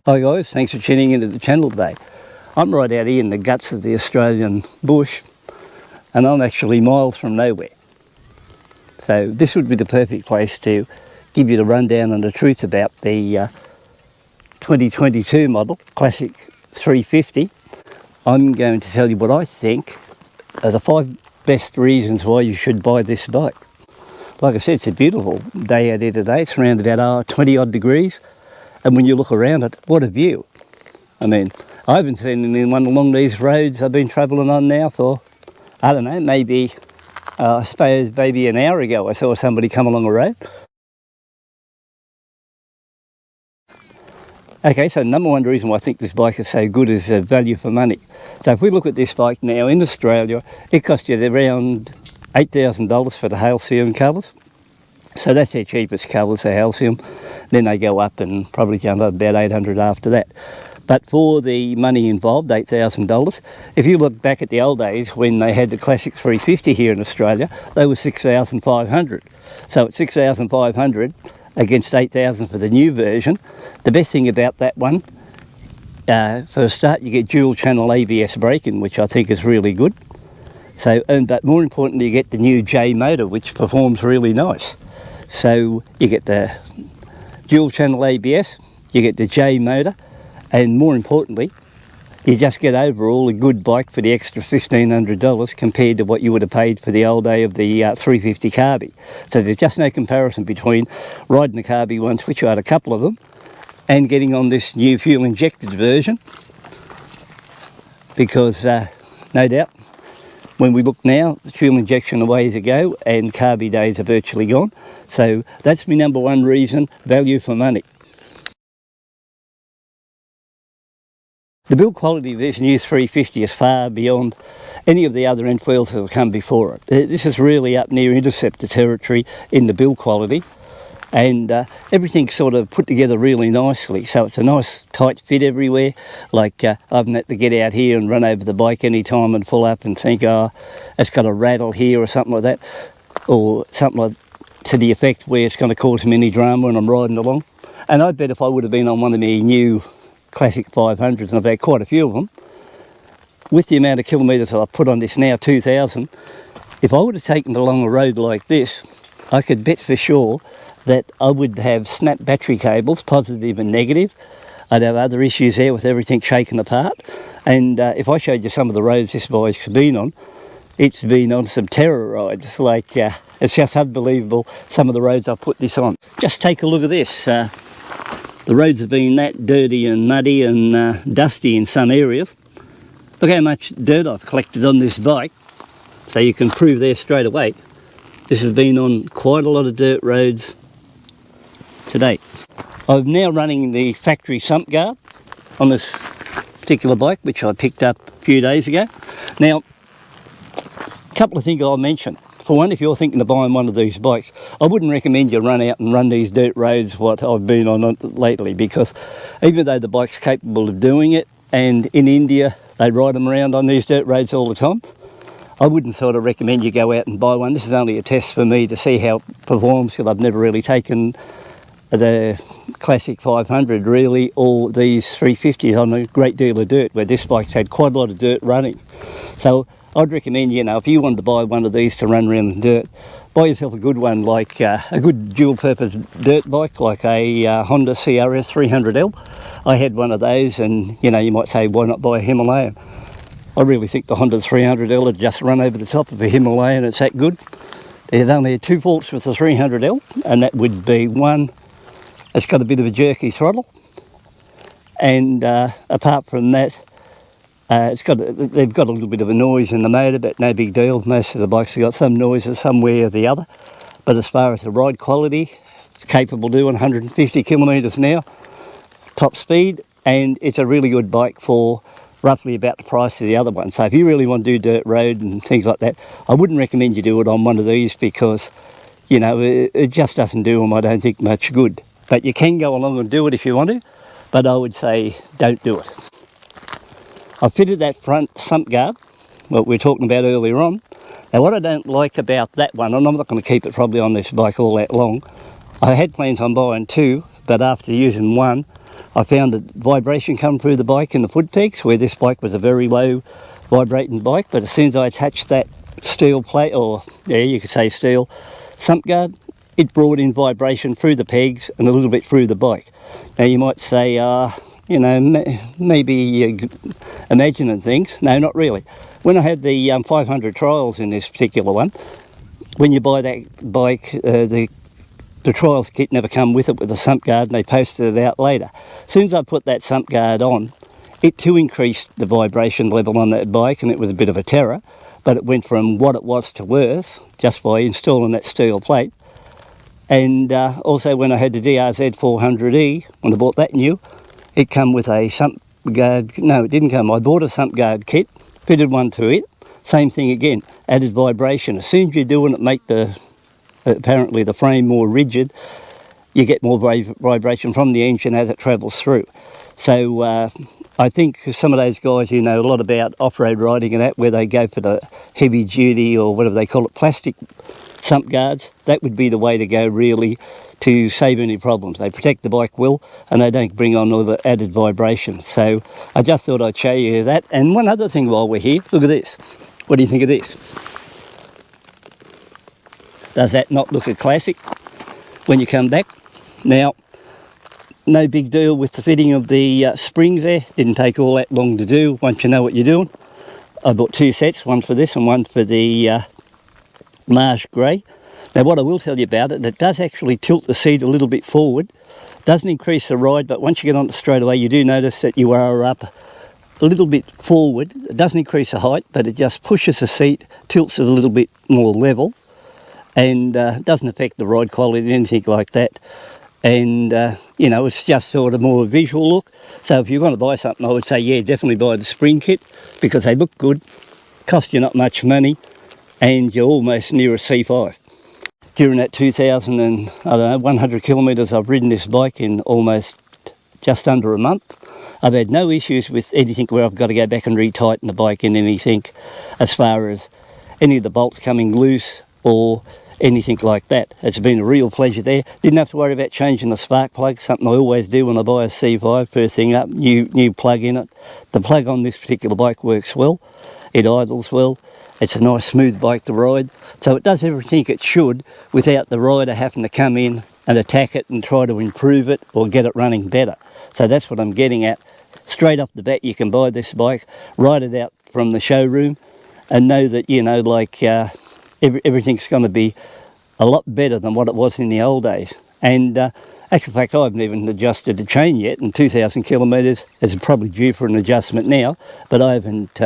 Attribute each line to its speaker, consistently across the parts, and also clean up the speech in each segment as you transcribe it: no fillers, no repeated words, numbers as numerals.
Speaker 1: Hi guys, thanks for tuning into the channel today. I'm right out here in the guts of the Australian bush and I'm actually miles from nowhere. So this would be the perfect place to give you the rundown and the truth about the 2022 model Classic 350. I'm going to tell you what I think are the 5 best reasons why you should buy this bike. Like I said, it's a beautiful day out here today. It's around about 20 odd degrees. And when you look around it, what a view. I mean, I haven't seen anyone along these roads I've been travelling on now for, I don't know, maybe, I suppose maybe an hour ago I saw somebody come along the road. Okay, so number one reason why I think this bike is so good is value for money. So if we look at this bike now in Australia, it costs you around $8,000 for the Halcyon colours. So that's their cheapest colours, the Halcyon. Then they go up and probably jump up about $800 after that. But for the money involved, $8,000, if you look back at the old days when they had the Classic 350 here in Australia, they were $6,500. So at $6,500 against $8,000 for the new version, the best thing about that one, for a start, you get dual channel ABS braking, which I think is really good. So, but more importantly, you get the new J motor, which performs really nice. So you get the dual channel ABS, you get the J motor, and more importantly, you just get overall a good bike for the extra $1,500 compared to what you would have paid for the old day of the 350 carby. So there's just no comparison between riding the carby once, which I had a couple of them, and getting on this new fuel injected version, because no doubt, when we look now, the fuel injection a ways ago and carby days are virtually gone. So that's my number one reason, value for money. The build quality of this new 350 is far beyond any of the other Enfields that have come before it. This is really up near Interceptor territory in the build quality, and everything's sort of put together really nicely. So it's a nice tight fit everywhere. Like I haven't had to get out here and run over the bike any time and pull up and think, oh, it's got a rattle here or something like that, or something like to the effect where it's going to cause me any drama when I'm riding along. And I bet if I would have been on one of my new Classic 500s, and I've had quite a few of them, with the amount of kilometres I've put on this now, 2,000, if I would have taken it along a road like this, I could bet for sure that I would have snapped battery cables, positive and negative. I'd have other issues there with everything shaken apart. And if I showed you some of the roads this bike's been on, it's been on some terror rides. Like, it's just unbelievable some of the roads I've put this on. Just take a look at this. The roads have been that dirty and muddy and dusty in some areas. Look how much dirt I've collected on this bike. So you can prove there straight away. This has been on quite a lot of dirt roads to date. I'm now running the factory sump guard on this particular bike, which I picked up a few days ago. Now, a couple of things I'll mention. For one, if you're thinking of buying one of these bikes, I wouldn't recommend you run out and run these dirt roads what I've been on lately, because even though the bike's capable of doing it, and in India they ride them around on these dirt roads all the time, I wouldn't sort of recommend you go out and buy one. This is only a test for me to see how it performs, because I've never really taken the Classic 500 really, or these 350s on a great deal of dirt, where this bike's had quite a lot of dirt running. So I'd recommend, you know, if you wanted to buy one of these to run around in dirt, buy yourself a good one, like a good dual purpose dirt bike, like a Honda CRS 300L. I had one of those, and you know, you might say, why not buy a Himalayan? I really think the Honda 300L would just run over the top of a Himalayan. It's that good. There's only 2 faults with the 300L, and that would be one, it's got a bit of a jerky throttle, and apart from that, they've got a little bit of a noise in the motor, but no big deal. Most of the bikes have got some noises some way or the other. But as far as the ride quality, it's capable of doing 150 kilometres an hour, top speed, and it's a really good bike for roughly about the price of the other one. So if you really want to do dirt road and things like that, I wouldn't recommend you do it on one of these, because, you know, it just doesn't do them, I don't think, much good. But you can go along and do it if you want to, but I would say don't do it. I fitted that front sump guard, what we were talking about earlier on. Now what I don't like about that one, and I'm not going to keep it probably on this bike all that long, I had plans on buying 2, but after using one, I found that vibration come through the bike in the foot pegs, where this bike was a very low vibrating bike. But as soon as I attached that steel plate, or yeah, you could say steel sump guard, it brought in vibration through the pegs and a little bit through the bike. Now you might say, you know, maybe you're imagining things. No, not really. When I had the 500 trials in this particular one, when you buy that bike, the trials kit never come with it with a sump guard, and they posted it out later. As soon as I put that sump guard on, it too increased the vibration level on that bike, and it was a bit of a terror, but it went from what it was to worse just by installing that steel plate. And also when I had the DRZ 400E, when I bought that new, it come with a sump guard. No, it didn't come. I bought a sump guard kit, fitted one to it. Same thing again, added vibration. As soon as you're doing it, make apparently the frame more rigid, you get more vibration from the engine as it travels through. So I think some of those guys who know a lot about off-road riding and that, where they go for the heavy duty or whatever they call it, plastic sump guards, that would be the way to go really to save any problems. They protect the bike well and they don't bring on all the added vibration. So I just thought I'd show you that. And one other thing while we're here, look at this. What do you think of this? Does that not look a classic when you come back? Now, no big deal with the fitting of the springs there. Didn't take all that long to do once you know what you're doing. I bought two sets, one for this and one for the Marsh Grey. Now what I will tell you about it, it does actually tilt the seat a little bit forward. Doesn't increase the ride, but once you get on it straight away, you do notice that you are up a little bit forward. It doesn't increase the height, but it just pushes the seat, tilts it a little bit more level, and doesn't affect the ride quality or anything like that. And you know, it's just sort of more a visual look. So if you're going to buy something, I would say, yeah, definitely buy the spring kit, because they look good, cost you not much money, and you're almost near a C5. During that 2,000 and, I don't know, 100 kilometres I've ridden this bike in almost just under a month, I've had no issues with anything where I've got to go back and retighten the bike in anything as far as any of the bolts coming loose or anything like that. It's been a real pleasure there. Didn't have to worry about changing the spark plug, something I always do when I buy a C5, first thing up, new plug in it. The plug on this particular bike works well, it idles well, it's a nice smooth bike to ride, so it does everything it should without the rider having to come in and attack it and try to improve it or get it running better. So that's what I'm getting at. Straight off the bat, you can buy this bike, ride it out from the showroom, and know that, you know, like everything's going to be a lot better than what it was in the old days. And actual fact, I haven't even adjusted the chain yet, and 2,000 kilometres is probably due for an adjustment now, but I haven't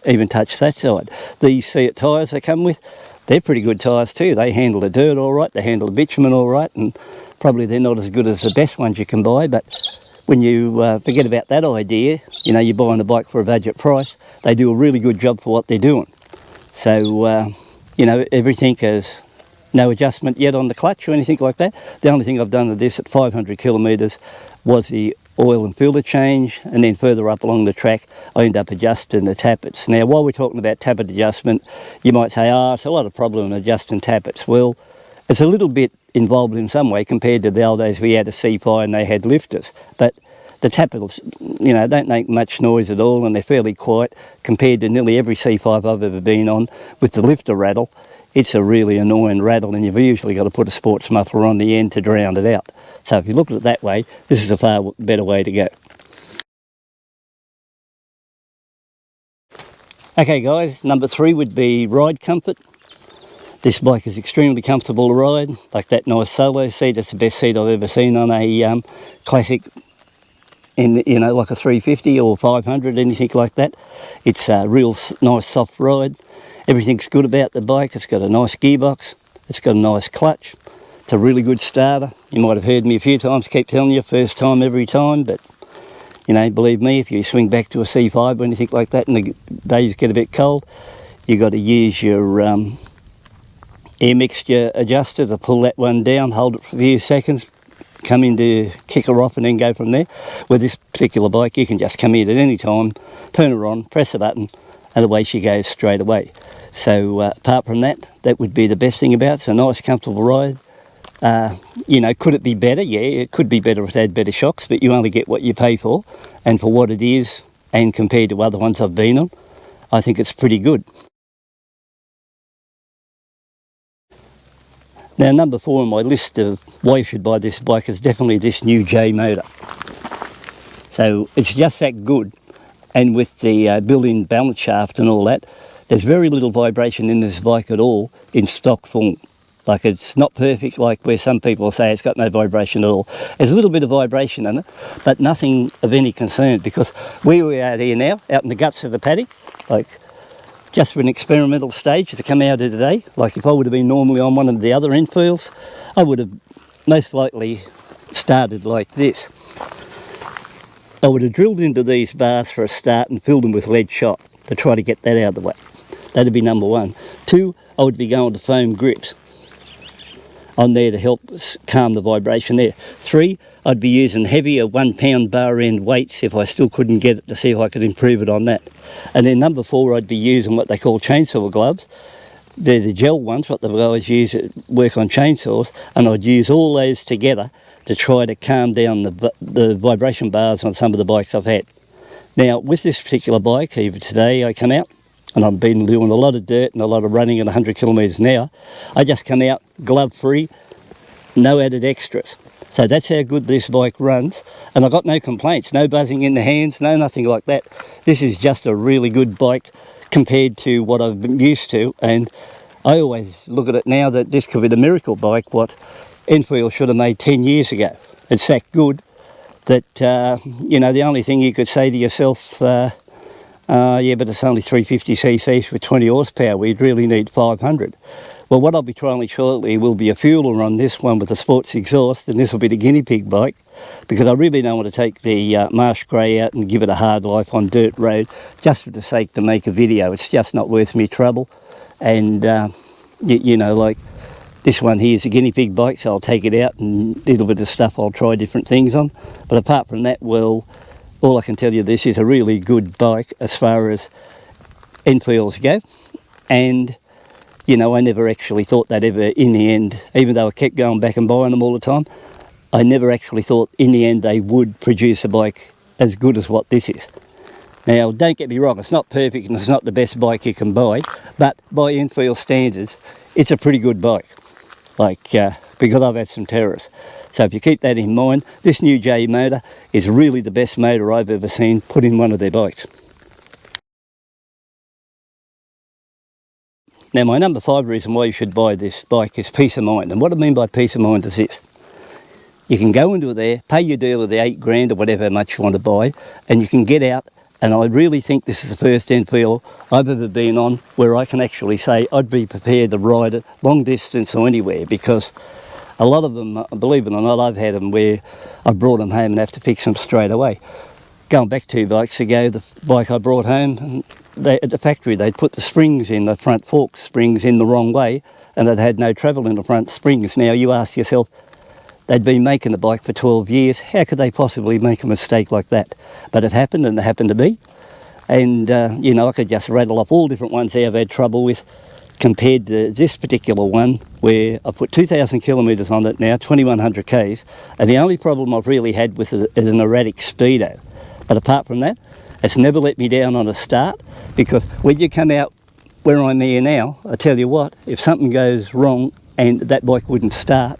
Speaker 1: even touched that side. These Seat tyres they come with, they're pretty good tyres too. They handle the dirt all right, they handle the bitumen all right, and probably they're not as good as the best ones you can buy, but when you forget about that idea, you know, you're buying a bike for a budget price, they do a really good job for what they're doing. So, you know, everything has no adjustment yet on the clutch or anything like that. The only thing I've done with this at 500 kilometres was the oil and filter change, and then further up along the track I end up adjusting the tappets. Now while we're talking about tappet adjustment, you might say, it's a lot of problem adjusting tappets. Well, it's a little bit involved in some way compared to the old days we had a C5 and they had lifters, but the tappets, you know, don't make much noise at all, and they're fairly quiet compared to nearly every C5 I've ever been on with the lifter rattle. It's a really annoying rattle, and you've usually got to put a sports muffler on the end to drown it out. So if you look at it that way, this is a far better way to go. Okay guys, number 3 would be ride comfort. This bike is extremely comfortable to ride, like that nice solo seat. It's the best seat I've ever seen on a classic, in, you know, like a 350 or 500, anything like that. It's a real nice soft ride. Everything's good about the bike. It's got a nice gearbox, it's got a nice clutch, it's a really good starter. You might have heard me a few times keep telling you, first time every time, but you know, believe me, if you swing back to a C5 or anything like that and the days get a bit cold, you've got to use your air mixture adjuster to pull that one down, hold it for a few seconds, come in to kick her off and then go from there. With this particular bike, you can just come in at any time, turn her on, press the button, and away she goes straight away. So apart from that, that would be the best thing about it. It's a nice comfortable ride, You know, could it be better? Yeah, it could be better if it had better shocks, but you only get what you pay for. And for what it is, and compared to other ones I've been on, I think it's pretty good. Now, number 4 on my list of why you should buy this bike is definitely this new J motor. So it's just that good, and with the built-in balance shaft and all that, there's very little vibration in this bike at all in stock form. Like, it's not perfect like where some people say it's got no vibration at all. There's a little bit of vibration in it, but nothing of any concern, because where we're out here now, out in the guts of the paddock, like just for an experimental stage to come out here today, like if I would have been normally on one of the other Enfields, I would have most likely started like this. I would have drilled into these bars for a start and filled them with lead shot to try to get that out of the way. That'd be number 1. 2, I would be going to foam grips on there to help calm the vibration there. 3, I'd be using heavier 1 pound bar end weights if I still couldn't get it, to see if I could improve it on that. And then number 4, I'd be using what they call chainsaw gloves. They're the gel ones, what the guys use at work on chainsaws, and I'd use all those together to try to calm down the vibration bars on some of the bikes I've had. Now, with this particular bike, even today I come out, and I've been doing a lot of dirt and a lot of running at 100 kilometres an hour. I just come out glove free, no added extras. So that's how good this bike runs, and I've got no complaints, no buzzing in the hands, no nothing like that. This is just a really good bike compared to what I've been used to, and I always look at it now that this could be the miracle bike what Enfield should have made 10 years ago. It's that good that, you know, the only thing you could say to yourself, yeah, but it's only 350cc's with 20 horsepower. We'd really need 500. Well, what I'll be trialling shortly will be a fueler on this one with a sports exhaust, and this will be the guinea pig bike, because I really don't want to take the Marsh Grey out and give it a hard life on dirt road just for the sake to make a video. It's just not worth me trouble. And, you know, like this one here is a guinea pig bike, so I'll take it out and a little bit of stuff I'll try different things on. But apart from that, well, all I can tell you, this is a really good bike as far as Enfields go. And, you know, I never actually thought that ever in the end, even though I kept going back and buying them all the time, I never actually thought in the end they would produce a bike as good as what this is. Now, don't get me wrong, it's not perfect and it's not the best bike you can buy, but by Enfield standards, it's a pretty good bike, like, because I've had some terrors. So if you keep that in mind, this new J motor is really the best motor I've ever seen put in one of their bikes. Now, my number 5 reason why you should buy this bike is peace of mind. And what I mean by peace of mind is this. You can go into there, pay your dealer the 8 grand or whatever much you want to buy, and you can get out. And I really think this is the first Enfield I've ever been on where I can actually say I'd be prepared to ride it long distance or anywhere, because a lot of them, believe it or not, I've had them where I've brought them home and have to fix them straight away. Going back 2 bikes ago, the bike I brought home, at the factory they'd put the springs in, the front fork springs in the wrong way, and it had no travel in the front springs. Now you ask yourself, they'd been making the bike for 12 years, how could they possibly make a mistake like that? But it happened, and it happened to me. And, you know, I could just rattle off all different ones I've had trouble with, compared to this particular one where I put 2,000 kilometres on it now, 2,100 k's, and the only problem I've really had with it is an erratic speedo. But apart from that, it's never let me down on a start, because when you come out where I'm here now, I tell you what, if something goes wrong and that bike wouldn't start,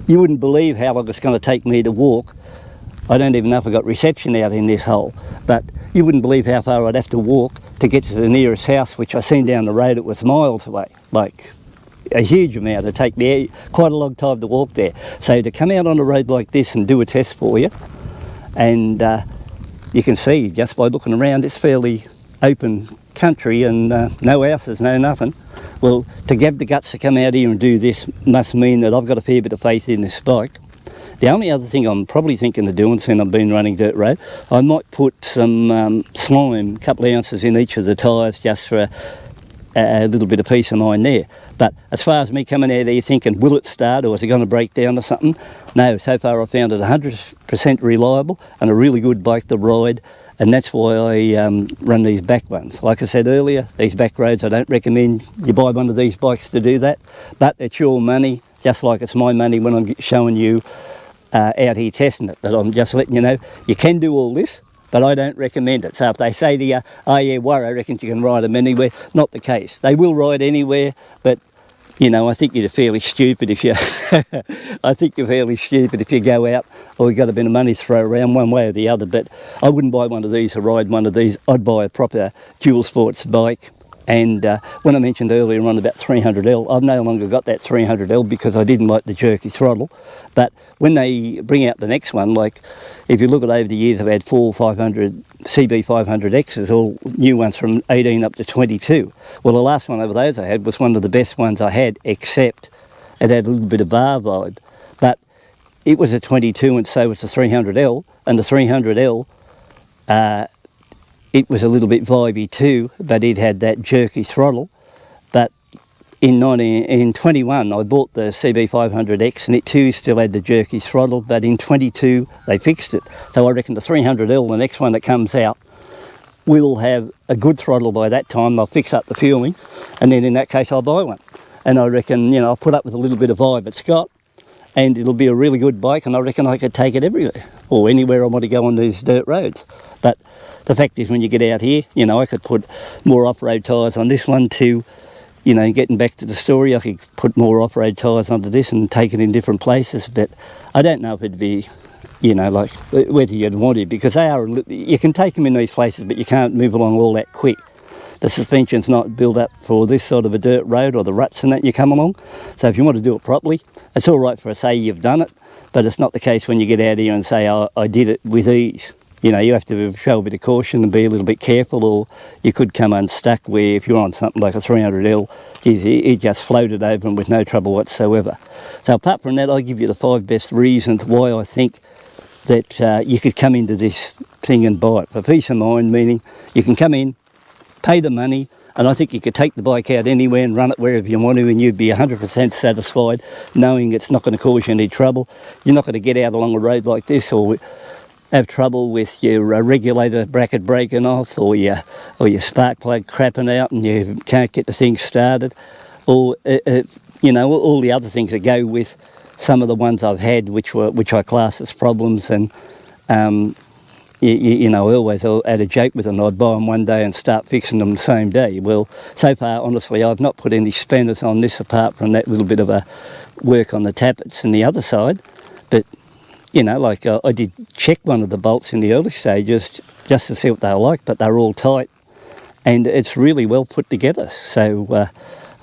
Speaker 1: you wouldn't believe how long it's going to take me to walk. I don't even know if I got reception out in this hole, but you wouldn't believe how far I'd have to walk to get to the nearest house, which I seen down the road. It was miles away, like a huge amount. It'd take me quite a long time to walk there. So to come out on a road like this and do a test for you, and you can see just by looking around, it's fairly open country and no houses, no nothing. Well, to have the guts to come out here and do this must mean that I've got a fair bit of faith in this bike. The only other thing I'm probably thinking of doing, since I've been running dirt road, I might put some slime, a couple of ounces in each of the tyres, just for a little bit of peace of mind there. But as far as me coming out here thinking, will it start or is it going to break down or something? No, so far I've found it 100% reliable and a really good bike to ride, and that's why I run these back ones. Like I said earlier, these back roads, I don't recommend you buy one of these bikes to do that, but it's your money just like it's my money when I'm showing you out here testing it. But I'm just letting you know, you can do all this, but I don't recommend it. So if they say to you, oh yeah, Warro reckons you can ride them anywhere, not the case. They will ride anywhere, but you know, I think you're fairly stupid if you I think you're fairly stupid if you go out or you've got a bit of money to throw around one way or the other. But I wouldn't buy one of these or ride one of these. I'd buy a proper dual sports bike. And when I mentioned earlier on about 300L, I've no longer got that 300L because I didn't like the jerky throttle. But when they bring out the next one, like if you look at over the years, I've had 4 500 CB 500Xs, all new ones from 18 up to 22. Well, the last one of those I had was one of the best ones I had, except it had a little bit of bar vibe. But it was a 22 and so was the 300L, and the 300L, it was a little bit vibey too, but it had that jerky throttle. But in 21, I bought the CB500X, and it too still had the jerky throttle, but in 22, they fixed it. So I reckon the 300L, the next one that comes out, will have a good throttle by that time. They'll fix up the fueling, and then in that case, I'll buy one. And I reckon, you know, I'll put up with a little bit of vibe it's got, and it'll be a really good bike, and I reckon I could take it everywhere, or anywhere I want to go on these dirt roads. But the fact is, when you get out here, you know, I could put more off-road tyres on this one to, you know, getting back to the story, I could put more off-road tyres onto this and take it in different places. But I don't know if it'd be, you know, like whether you'd want to, because they are, you can take them in these places, but you can't move along all that quick. The suspension's not built up for this sort of a dirt road or the ruts and that you come along. So if you want to do it properly, it's all right for a say you've done it, but it's not the case when you get out here and say, oh, I did it with ease. You know, you have to show a bit of caution and be a little bit careful, or you could come unstuck where if you're on something like a 300L, geez, it just floated over them with no trouble whatsoever. So apart from that, I'll give you the 5 best reasons why I think that you could come into this thing and buy it. For peace of mind, meaning you can come in, pay the money, and I think you could take the bike out anywhere and run it wherever you want to, and you'd be 100% satisfied knowing it's not going to cause you any trouble. You're not going to get out along a road like this or have trouble with your regulator bracket breaking off, or your spark plug crapping out and you can't get the thing started, or you know, all the other things that go with some of the ones I've had, which I class as problems. And you know, I always had a joke with them. I'd buy them one day and start fixing them the same day. Well, so far, honestly, I've not put any spanners on this apart from that little bit of a work on the tappets and the other side. But you know, like I did check one of the bolts in the early stages just to see what they were like, but they're all tight, and it's really well put together. So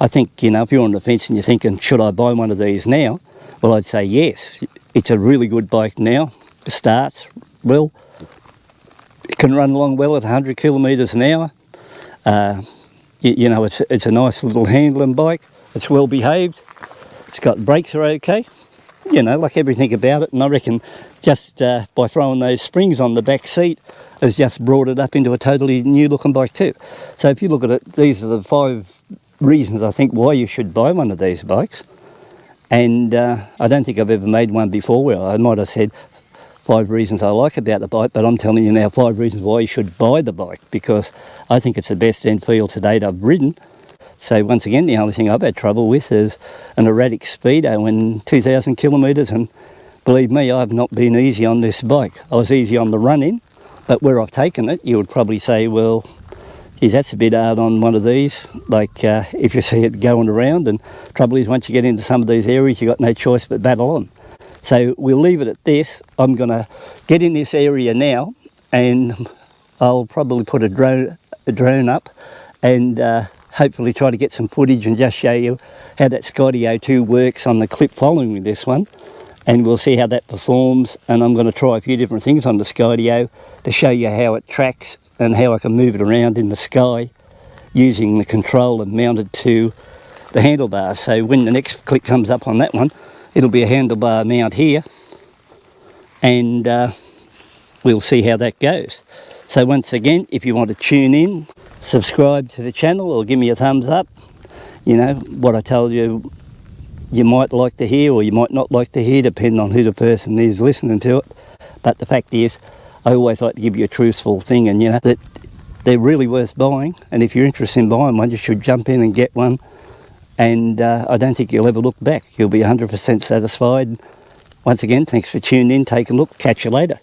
Speaker 1: I think, you know, if you're on the fence and you're thinking, should I buy one of these now? Well, I'd say yes. It's a really good bike now. It starts well. It can run along well at 100 kilometres an hour. You know, it's a nice little handling bike. It's well behaved. It's got brakes are okay. You know, like everything about it, and I reckon just by throwing those springs on the back seat has just brought it up into a totally new looking bike too. So if you look at it, these are the 5 reasons I think why you should buy one of these bikes. And I don't think I've ever made one before where I might have said 5 reasons I like about the bike, but I'm telling you now 5 reasons why you should buy the bike, because I think it's the best Enfield to date I've ridden. So once again, the only thing I've had trouble with is an erratic speedo in 2,000 kilometres, and believe me, I've not been easy on this bike. I was easy on the run-in, but where I've taken it, you would probably say, well, geez, that's a bit hard on one of these, like if you see it going around. And trouble is, once you get into some of these areas, you've got no choice but battle on. So we'll leave it at this. I'm going to get in this area now, and I'll probably put a drone up and hopefully try to get some footage and just show you how that Skydio 2 works on the clip following this one, and we'll see how that performs. And I'm going to try a few different things on the Skydio to show you how it tracks and how I can move it around in the sky using the controller mounted to the handlebars. So when the next clip comes up on that one, it'll be a handlebar mount here, and we'll see how that goes. So once again, if you want to tune in, subscribe to the channel or give me a thumbs up. You know, what I tell you, you might like to hear or you might not like to hear, depending on who the person is listening to it. But the fact is, I always like to give you a truthful thing, and you know, that they're really worth buying. And if you're interested in buying one, you should jump in and get one. and I don't think you'll ever look back. You'll be 100% satisfied. Once again, thanks for tuning in. Take a look. Catch you later.